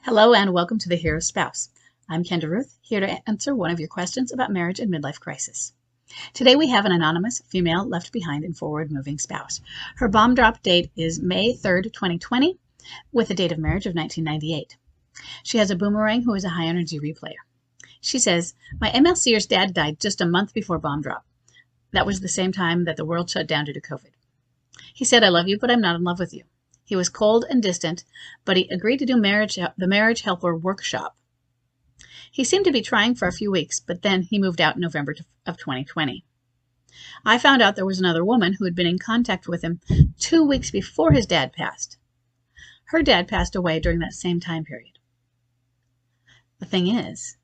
Hello and welcome to The Hero Spouse. I'm Kendra Ruth, here to answer one of your questions about marriage and midlife crisis. Today we have an anonymous female left behind and forward-moving spouse. Her bomb drop date is May 3rd, 2020, with a date of marriage of 1998. She has a boomerang who is a high-energy replayer. She says, my MLCer's dad died just a month before bomb drop. That was the same time that the world shut down due to COVID. He said, I love you, but I'm not in love with you. He was cold and distant, but he agreed to do the marriage helper workshop. He seemed to be trying for a few weeks, but then he moved out in November of 2020. I found out there was another woman who had been in contact with him 2 weeks before his dad passed. Her dad passed away during that same time period. The thing is,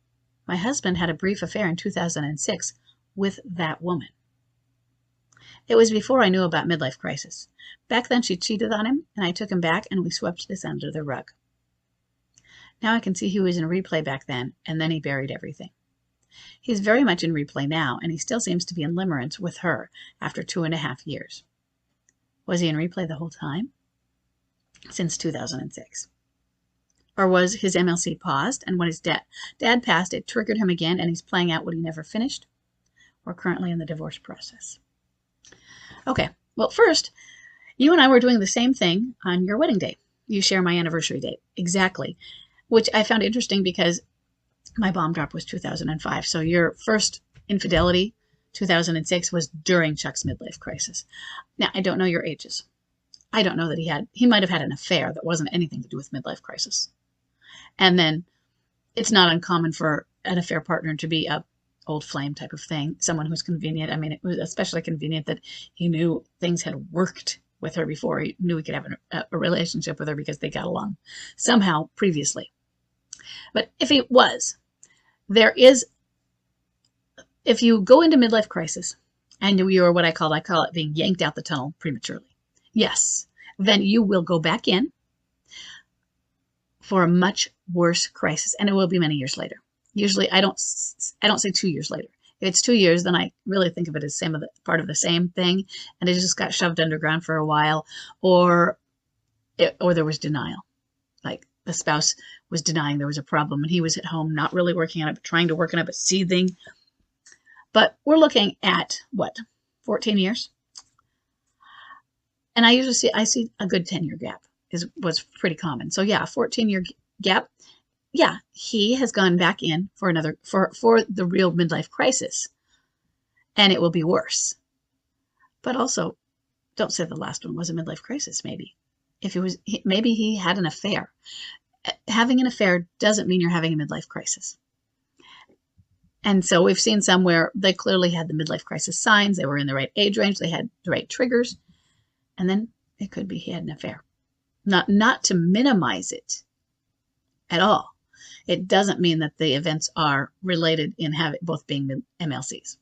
my husband had a brief affair in 2006 with that woman. It was before I knew about midlife crisis. Back then she cheated on him, and I took him back, and we swept this under the rug. Now I can see he was in replay back then, and then he buried everything. He's very much in replay now, and he still seems to be in limerence with her after 2.5 years. Was he in replay the whole time? Since 2006. Or was his MLC paused, and when his dad passed, it triggered him again, and he's playing out what he never finished? We're currently in the divorce process. Okay, well, first, you and I were doing the same thing on your wedding day. You share my anniversary date. Exactly. Which I found interesting because my bomb drop was 2005. So your first infidelity, 2006, was during Chuck's midlife crisis. Now, I don't know your ages. I don't know that he might have had an affair that wasn't anything to do with midlife crisis. And then it's not uncommon for an affair partner to be a old flame type of thing, someone who's convenient. I mean, it was especially convenient that he knew things had worked with her before. He knew he could have a relationship with her because they got along somehow previously. But if it was, if you go into midlife crisis and you are what I call it being yanked out the tunnel prematurely, yes, then you will go back in for a much worse crisis, and it will be many years later. Usually I don't say 2 years later. If it's 2 years, then I really think of it as part of the same thing, and it just got shoved underground for a while, or there was denial. Like the spouse was denying there was a problem, and he was at home not really working on it, but trying to work on it, but seething. But we're looking at, 14 years? And I see a good 10-year gap was pretty common. So yeah, a 14-year gap. Yeah, he has gone back in for the real midlife crisis, and it will be worse. But also, don't say the last one was a midlife crisis. Maybe maybe he had an affair. Having an affair doesn't mean you're having a midlife crisis. And so we've seen some where they clearly had the midlife crisis signs. They were in the right age range. They had the right triggers, and then it could be he had an affair. Not to minimize it at all. It doesn't mean that the events are related in both being MLCs.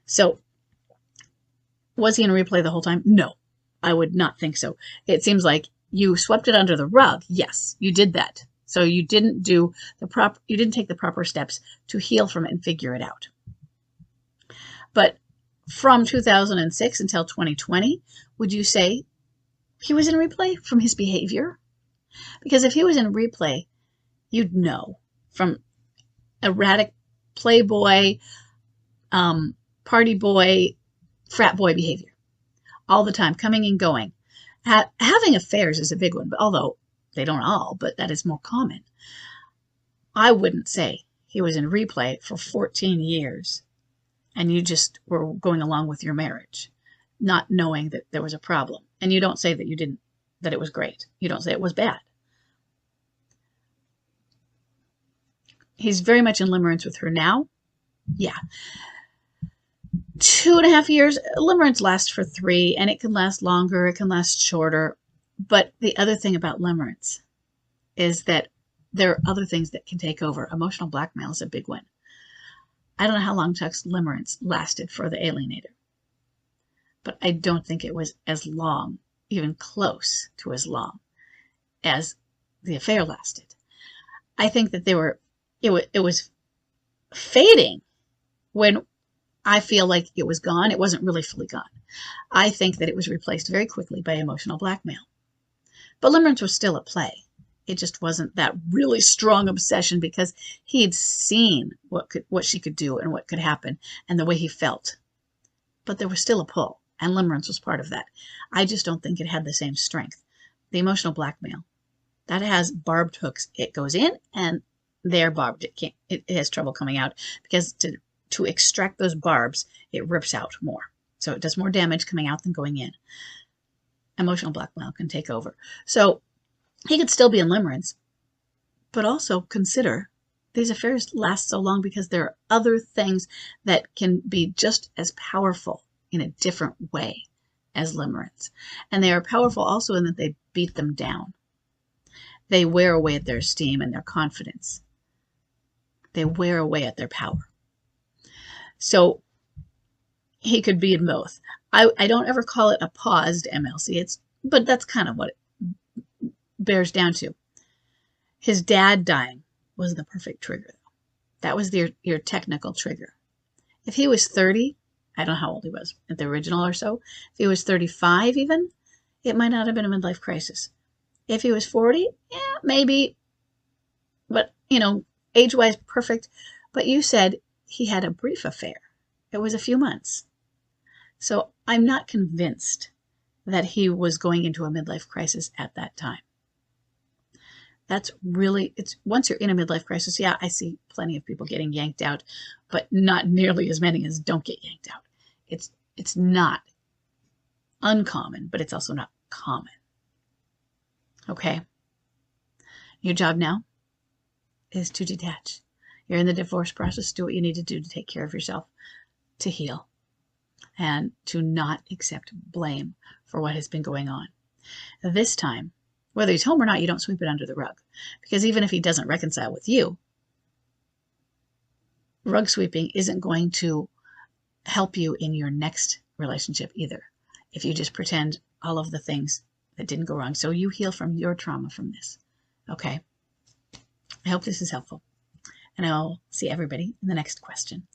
So, was he in replay the whole time? No, I would not think so. It seems like you swept it under the rug. Yes, you did that. So you didn't take the proper steps to heal from it and figure it out. But from 2006 until 2020, would you say he was in replay from his behavior? Because if he was in replay, you'd know from erratic playboy, party boy, frat boy behavior all the time, coming and going. Having affairs is a big one, but although they don't all, but that is more common. I wouldn't say he was in replay for 14 years and you just were going along with your marriage, not knowing that there was a problem. And you don't say that it was great. You don't say it was bad. He's very much in limerence with her now. Yeah. 2.5 years. Limerence lasts for 3, and it can last longer. It can last shorter. But the other thing about limerence is that there are other things that can take over. Emotional blackmail is a big one. I don't know how long Chuck's limerence lasted for the alienator, but I don't think it was as long, even close to as long, as the affair lasted. I think that it was fading when I feel like it was gone. It wasn't really fully gone. I think that it was replaced very quickly by emotional blackmail. But limerence was still at play. It just wasn't that really strong obsession because he'd seen what she could do and what could happen and the way he felt. But there was still a pull, and limerence was part of that. I just don't think it had the same strength. The emotional blackmail, that has barbed hooks. It goes in and they're barbed. It has trouble coming out because to extract those barbs, it rips out more. So it does more damage coming out than going in. Emotional blackmail can take over. So he could still be in limerence, but also consider these affairs last so long because there are other things that can be just as powerful in a different way as limerence. And they are powerful also in that they beat them down. They wear away at their esteem and their confidence. They wear away at their power. So he could be in both. I don't ever call it a paused MLC, but that's kind of what it bears down to. His dad dying was the perfect trigger, though. That was your technical trigger. If he was 30, I don't know how old he was at the original or so. If he was 35 even, it might not have been a midlife crisis. If he was 40, yeah, maybe. But, age-wise, perfect. But you said he had a brief affair. It was a few months. So I'm not convinced that he was going into a midlife crisis at that time. That's really, once you're in a midlife crisis, yeah, I see plenty of people getting yanked out, but not nearly as many as don't get yanked out. It's not uncommon, but it's also not common. Okay? Your job now is to detach. You're in the divorce process. Do what you need to do to take care of yourself, to heal, and to not accept blame for what has been going on. This time, whether he's home or not, you don't sweep it under the rug. Because even if he doesn't reconcile with you, rug sweeping isn't going to help you in your next relationship either, if you just pretend all of the things that didn't go wrong. So you heal from your trauma from this. Okay? I hope this is helpful. And I'll see everybody in the next question.